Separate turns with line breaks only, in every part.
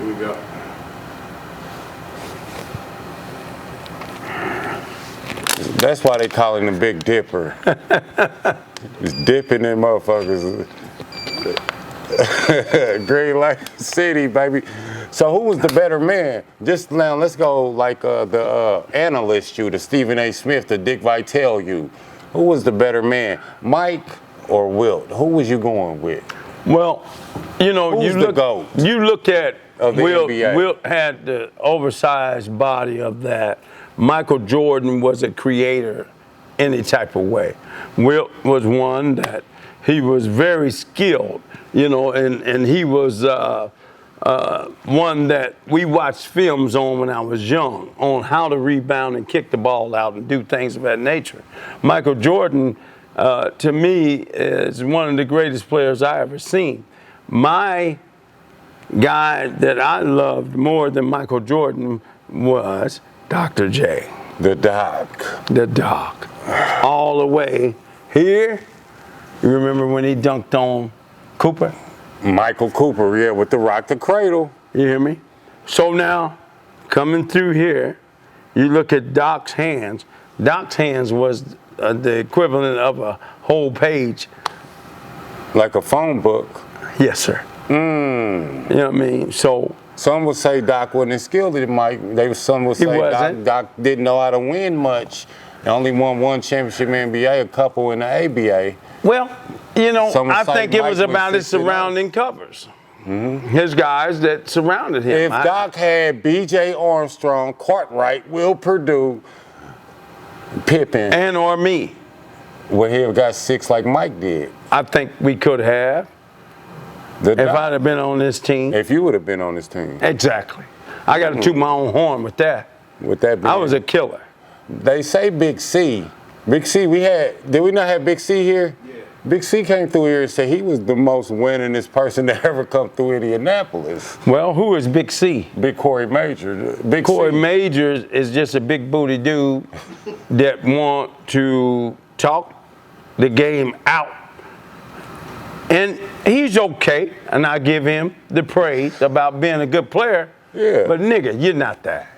we go.
That's why they call him the Big Dipper. He's dipping in motherfuckers. Green Lake City, baby. So who was the better man? Just now, let's go like the analyst you, the Stephen A. Smith, the Dick Vitale you. Who was the better man, Mike or Wilt? Who was you going with?
Well, you know,
Who's the GOAT
you look at
of the
Wilt.
NBA?
Wilt had the oversized body of that. Michael Jordan was a creator any type of way. Wilt was one that he was very skilled, you know, and he was one that we watched films on when I was young on how to rebound and kick the ball out and do things of that nature. Michael Jordan, to me, is one of the greatest players I ever seen. My guy that I loved more than Michael Jordan was Dr. J.
The Doc.
The Doc. All the way here. You remember when he dunked on Cooper?
Michael Cooper, yeah, with the rock the cradle.
You hear me? So now, coming through here, you look at Doc's hands. Doc's hands was the equivalent of a whole page.
Like a phone book.
Yes, sir. You know what I mean? So
some would say Doc wasn't as skilled as Mike. Some would say Doc didn't know how to win much. He only won one championship in the NBA, a couple in the ABA.
Well, you know, I think it was about his surrounding covers. His guys that surrounded him.
If Doc had B.J. Armstrong, Cartwright, Will Perdue, Pippen,
and or me,
would he have got 6 like Mike did?
I think we could have. If I'd have been on this team.
If you would have been on this team.
Exactly. I got to toot my own horn with that.
With that being,
I was a killer.
They say Big C. Big C, did we not have Big C here? Yeah. Big C came through here and said he was the most winningest person to ever come through Indianapolis.
Well, who is Big C?
Big Corey Major. Big
Corey
C.
Major is just a big booty dude that want to talk the game out. And he's okay, and I give him the praise about being a good player.
Yeah.
But nigga, you're not that.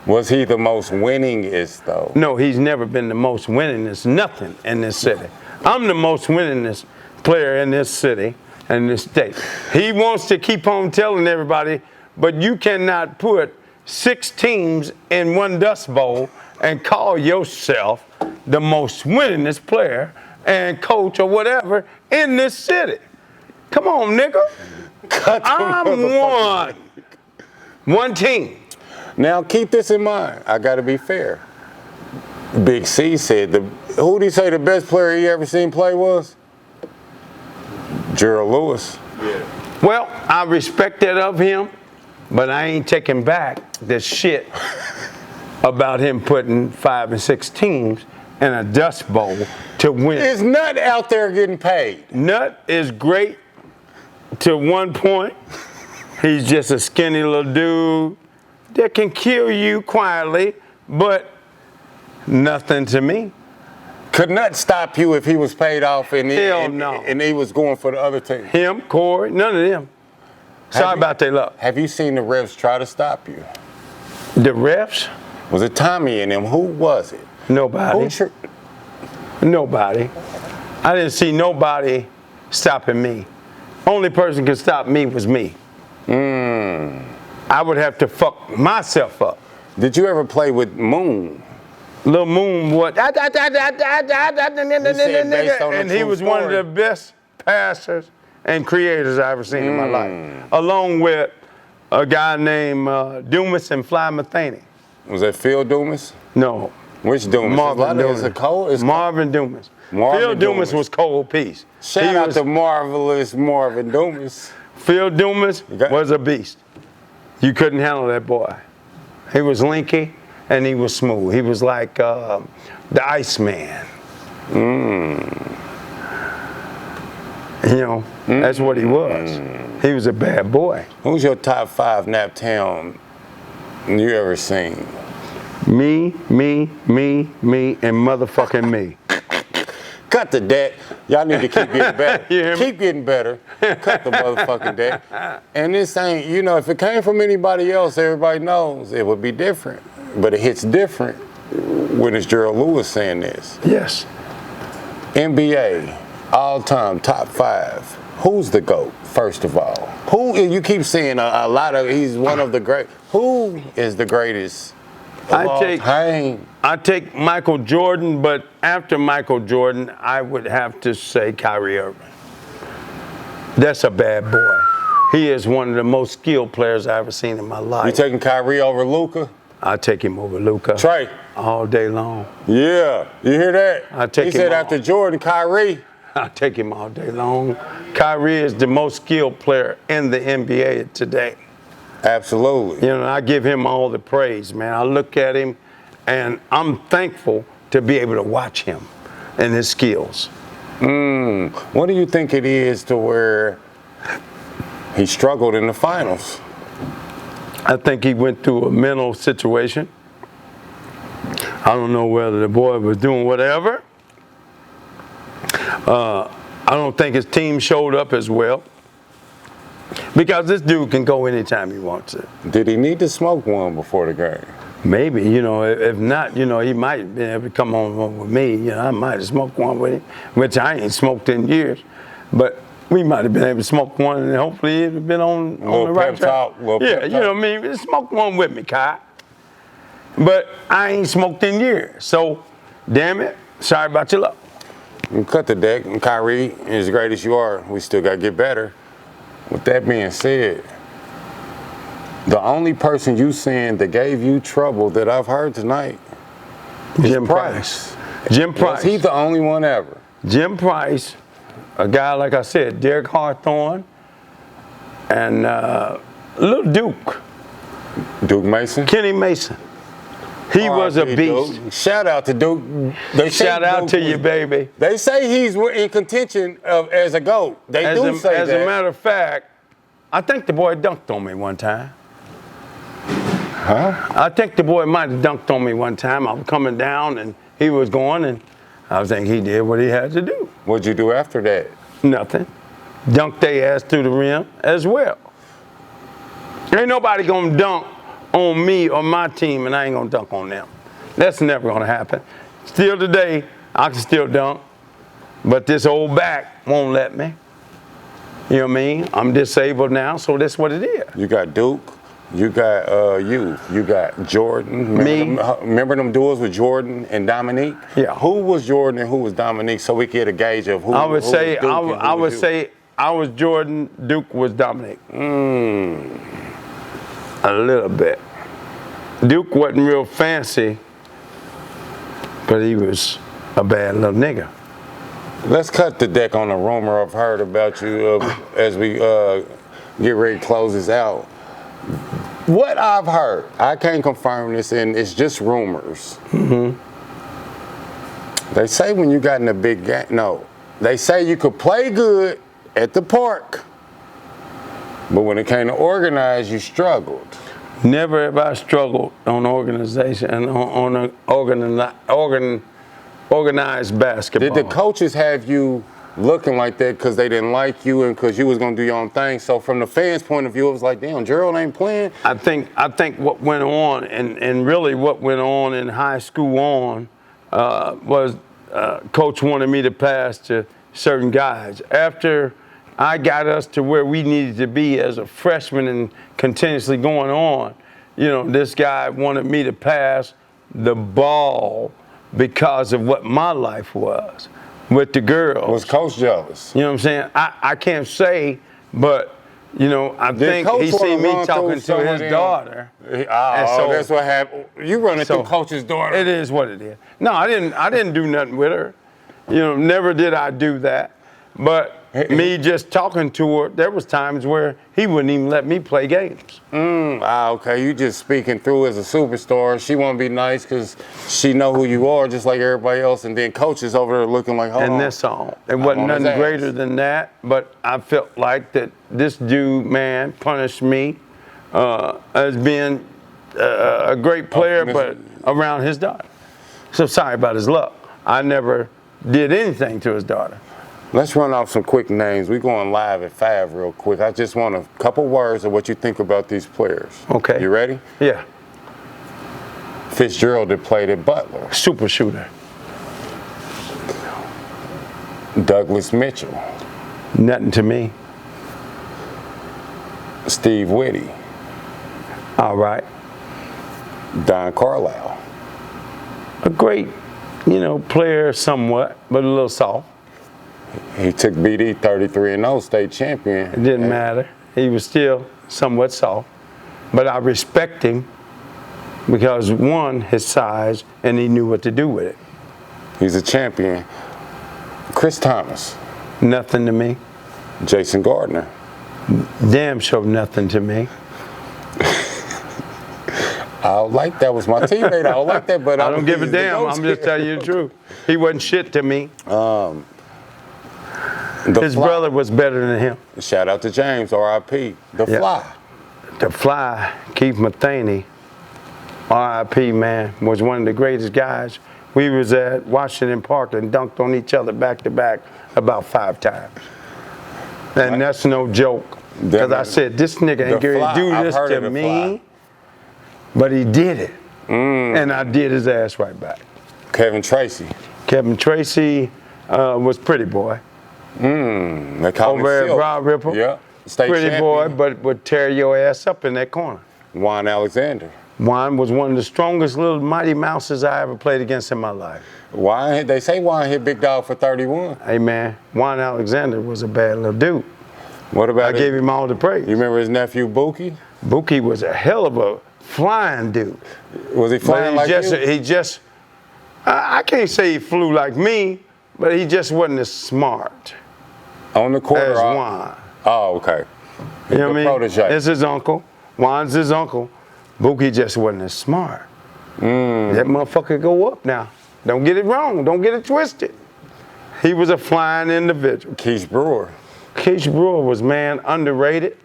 Was he the most winningest though?
No, he's never been the most winningest nothing in this city. I'm the most winningest player in this city and this state. He wants to keep on telling everybody, but you cannot put 6 teams in one dust bowl and call yourself the most winningest player and coach or whatever in this city. Come on, nigga. I'm one team.
Now keep this in mind. I got to be fair. Big C said who did he say the best player he ever seen play was? Gerald Lewis.
Yeah.
Well, I respect that of him, but I ain't taking back the shit about him putting 5 and 6 teams in a dust bowl to win.
Is Nut out there getting paid?
Nut is great to one point. He's just a skinny little dude that can kill you quietly, but nothing to me.
Could Nut stop you if he was paid off and he was going for the other team?
Him, Corey, none of them. Sorry about their luck.
Have you seen the refs try to stop you?
The refs?
Was it Tommy and them? Who was it?
Nobody. Nobody. I didn't see nobody stopping me. Only person could stop me was me. I would have to fuck myself up.
Did you ever play with Moon?
Lil Moon, what? And he was one of the best passers and creators I ever seen in my life, along with a guy named Dumas and Fly Matheny.
Was that Phil Dumas?
No.
Which Dumas?
Marvin Dumas.
Marvin
Dumas. Phil Dumas was cold piece.
Shout out to marvelous Marvin Dumas.
Phil Dumas was a beast. You couldn't handle that boy. He was linky and he was smooth. He was like the Iceman. You know, that's what he was. He was a bad boy.
Who's your top 5 Naptown you ever seen?
Me, and motherfucking me.
Cut the deck. Y'all need to keep getting better.
You hear me?
Keep getting better. Cut the motherfucking deck. And this ain't, if it came from anybody else, everybody knows it would be different. But it hits different when it's Gerald Lewis saying this.
Yes.
NBA, all-time top 5. Who's the GOAT, first of all? Who, you keep saying a lot of, he's one of the great. Who is the greatest of all time?
I take Michael Jordan, but after Michael Jordan, I would have to say Kyrie Irving. That's a bad boy. He is one of the most skilled players I've ever seen in my life.
You taking Kyrie over Luka?
I take him over Luka.
Trey.
All day long.
Yeah, you hear that?
I take
he
him
said
all.
after Jordan, Kyrie.
I take him all day long. Kyrie is the most skilled player in the NBA today.
Absolutely.
I give him all the praise, man. I look at him, and I'm thankful to be able to watch him and his skills.
What do you think it is to where he struggled in the finals?
I think he went through a mental situation. I don't know whether the boy was doing whatever. I don't think his team showed up as well. Because this dude can go anytime he wants to.
Did he need to smoke one before the game?
Maybe, if not, he might be able to come on with me. I might have smoked one with him, which I ain't smoked in years. But we might have been able to smoke one, and hopefully it'd have been on the right track. Yeah, you know what I mean? Smoke one with me, Kai. But I ain't smoked in years. So, damn it, sorry about your luck.
You cut the deck, and Kyrie, as great as you are, we still got to get better. With that being said, the only person you saying that gave you trouble that I've heard tonight is
Jim Price. Jim Price.
He's the only one ever.
Jim Price, a guy, like I said, Derek Hawthorne, and Little Duke.
Duke Mason?
Kenny Mason. He was a beast.
Duke. Shout out to Duke.
Shout out to you, baby.
They say he's in contention as a GOAT. They do say that.
As a matter of fact, I think the boy dunked on me one time.
Huh?
I think the boy might have dunked on me one time. I was coming down, and he was going, and I think he did what he had to do.
What'd you do after that?
Nothing. Dunked their ass through the rim as well. Ain't nobody gonna dunk on me or my team, and I ain't gonna dunk on them. That's never gonna happen. Still today, I can still dunk, but this old back won't let me. You know what I mean? I'm disabled now, so that's what it is.
You got Duke, you got you got Jordan. Remember them duels with Jordan and Dominique?
Yeah.
Who was Jordan and who was Dominique, so we could get a gauge of who?
I would
who
say
was Duke and who
I would
was you?
say I was Jordan, Duke was Dominic. A little bit. Duke wasn't real fancy, but he was a bad little nigga.
Let's cut the deck on a rumor I've heard about you as we get ready to close this out. What I've heard, I can't confirm this, and it's just rumors. They say when you got in a big game, they say you could play good at the park, but when it came to organize, you struggled.
Never have I struggled on organization and on organized basketball.
Did the coaches have you looking like that because they didn't like you and because you was gonna do your own thing? So from the fans' point of view, it was like, damn, Gerald ain't playing.
I think what went on, and really what went on in high school was coach wanted me to pass to certain guys. After I got us to where we needed to be as a freshman and continuously going on, this guy wanted me to pass the ball because of what my life was with the girls.
Was coach jealous?
You know what I'm saying? I can't say, but I think he seen me talking to his daughter.
So that's what happened. You running through coach's daughter.
It is what it is. No, I didn't do nothing with her. Never did I do that. But me just talking to her, there was times where he wouldn't even let me play games.
Okay, you just speaking through as a superstar. She want to be nice because she know who you are, just like everybody else. And then coaches over there looking like, hold on.
And that's all. It wasn't nothing greater than that. But I felt like that this dude, man, punished me as being a great player, but around his daughter. So sorry about his luck. I never did anything to his daughter.
Let's run off some quick names. We're going live at 5 real quick. I just want a couple words of what you think about these players.
Okay.
You ready?
Yeah.
Fitzgerald that played at Butler.
Super shooter.
Douglas Mitchell.
Nothing to me.
Steve Whitty.
All right.
Don Carlisle.
A great, player somewhat, but a little soft.
He took BD 33-0 state champion.
It didn't matter. He was still somewhat soft. But I respect him because, one, his size, and he knew what to do with it.
He's a champion. Chris Thomas.
Nothing to me.
Jason Gardner.
Damn sure nothing to me.
I don't like that. Was my teammate. I don't like that, but
I don't give a damn. I'm just telling you the truth. He wasn't shit to me. His brother was better than him.
Shout out to James, R.I.P. The Fly.
The Fly, Keith Matheny, R.I.P. man, was one of the greatest guys. We was at Washington Park and dunked on each other back to back about 5 times. And that's no joke. Because I said, this nigga ain't going to do this to me. But he did it. And I did his ass right back.
Kevin Tracy.
Kevin Tracy was pretty boy.
They call him
Over at
Silk.
Broad Ripple.
Yeah. State
Pretty
champion.
boy, but would tear your ass up in that corner.
Juan Alexander.
Juan was one of the strongest little mighty mouses I ever played against in my life.
Juan, they say Juan hit Big Dog for 31.
Hey man, Juan Alexander was a bad little dude.
What about
I gave him all the praise.
You remember his nephew Buki?
Buki was a hell of a flying dude.
Was he flying like you?
I can't say he flew like me, but he just wasn't as smart
On the court
as
or
Juan.
Oh, okay.
You know what I mean?
Protege.
It's his uncle. Juan's his uncle. Buki just wasn't as smart. That motherfucker go up now. Don't get it wrong. Don't get it twisted. He was a flying individual.
Keith Brewer.
Keith Brewer was, man, underrated.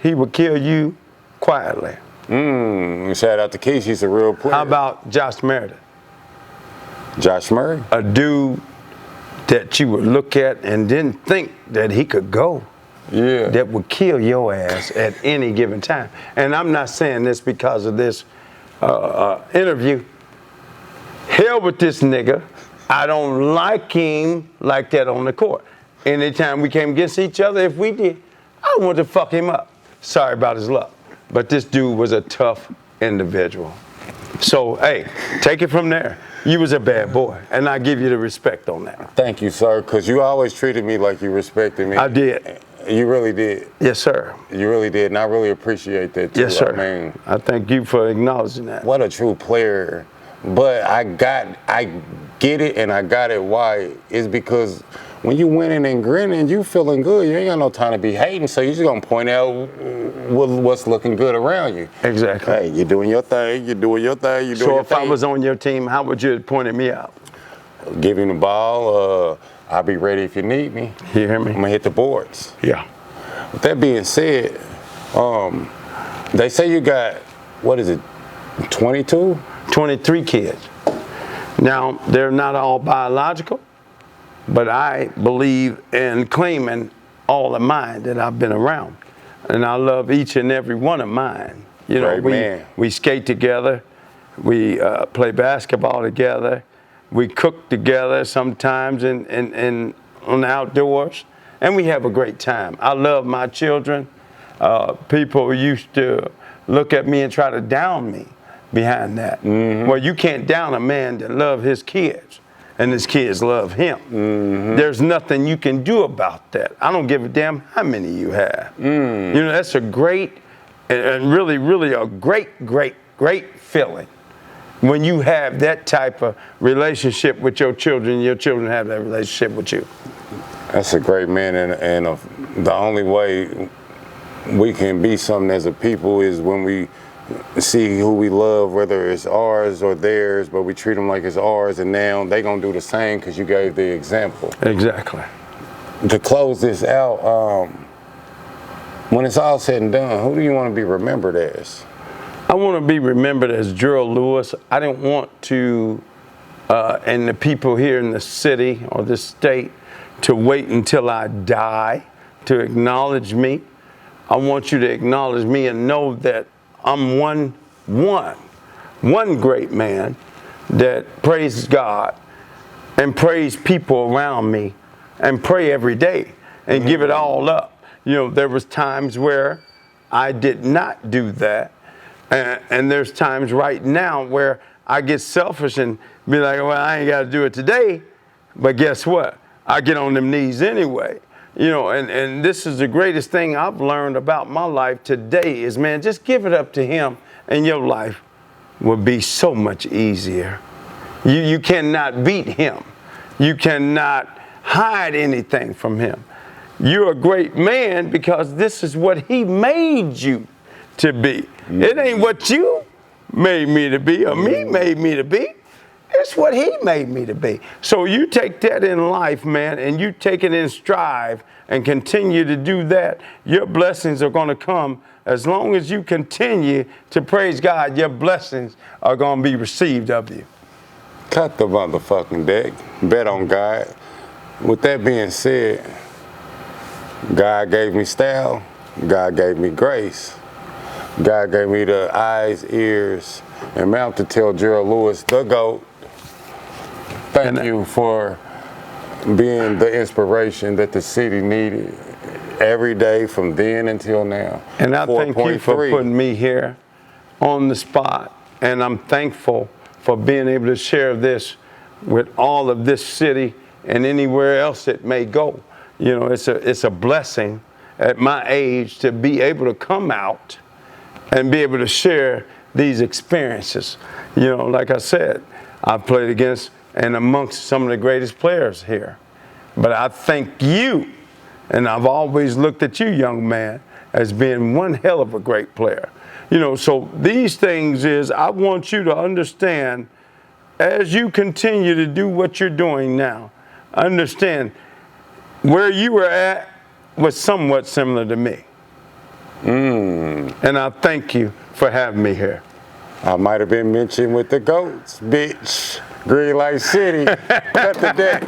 He would kill you quietly.
Shout out to Keith. He's a real player.
How about Josh Meredith?
Josh Murray?
A dude that you would look at and didn't think that he could go.
Yeah.
That would kill your ass at any given time. And I'm not saying this because of this interview. Hell with this nigga. I don't like him like that on the court. Anytime we came against each other, if we did, I wanted to fuck him up. Sorry about his luck. But this dude was a tough individual. So, hey, take it from there. You was a bad boy, and I give you the respect on that.
Thank you, sir, because you always treated me like you respected me.
I did.
You really did.
Yes, sir.
You really did, and I really appreciate that, too.
Yes, sir.
I mean,
I thank you for acknowledging that.
what a true player. But I get it, and I got it why. It's because when you winning and grinning, you feeling good. You ain't got no time to be hating, so you just going to point out what's looking good around you.
Exactly.
Hey, you're doing your thing, you're doing your thing, you're doing your
So
thing.
if I was on your team, how would you have pointed me out?
Give him the ball. I'll be ready if you need me.
You hear me?
I'm going to hit the boards.
Yeah.
With that being said, they say you got, 22?
23 kids. Now, they're not all biological, but I believe in claiming all of mine that I've been around. And I love each and every one of mine. You know, we skate together, we play basketball together, we cook together sometimes in on the outdoors, and we have a great time. I love my children. People used to look at me and try to down me behind that. Well, you can't down a man that loves his kids, and his kids love him. There's nothing you can do about that. I don't give a damn how many you have. You know, that's a great and really, really a great, great, great feeling when you have that type of relationship with your children have that relationship with you.
That's a great man, and the only way we can be something as a people is when we see who we love, whether it's ours or theirs, but we treat them like it's ours, and now they gonna do the same because you gave the example.
Exactly.
To close this out, when it's all said and done, who do you want to be remembered as?
I want to be remembered as Gerald Lewis. I didn't want to and the people here in the city or the state to wait until I die to acknowledge me. I want you to acknowledge me and know that I'm one great man that praises God and praise people around me and pray every day and give it all up. You know, there was times where I did not do that. And there's times right now where I get selfish and be like, well, I ain't got to do it today. But guess what? I get on them knees anyway. You know, and this is the greatest thing I've learned about my life today is, man, just give it up to him and your life will be so much easier. You cannot beat him. You cannot hide anything from him. You're a great man because this is what he made you to be. It ain't what you made me to be or me made me to be. It's what he made me to be. So you take that in life, man, and you take it in strive and continue to do that. Your blessings are going to come as long as you continue to praise God. Your blessings are going to be received of you.
Cut the motherfucking deck. Bet on God. With that being said, God gave me style. God gave me grace. God gave me the eyes, ears, and mouth to tell Gerald Lewis, the GOAT. Thank you for being the inspiration that the city needed every day from then until now.
And I thank you for putting me here on the spot. And I'm thankful for being able to share this with all of this city and anywhere else it may go. You know, it's a blessing at my age to be able to come out and be able to share these experiences. You know, like I said, I've played against and amongst some of the greatest players here. But I thank you, and I've always looked at you, young man, as being one hell of a great player. You know, so these things is, I want you to understand, as you continue to do what you're doing now, understand where you were at was somewhat similar to me. And I thank you for having me here.
I might have been mentioned with the GOATs, bitch. Green Light City. Cut the deck.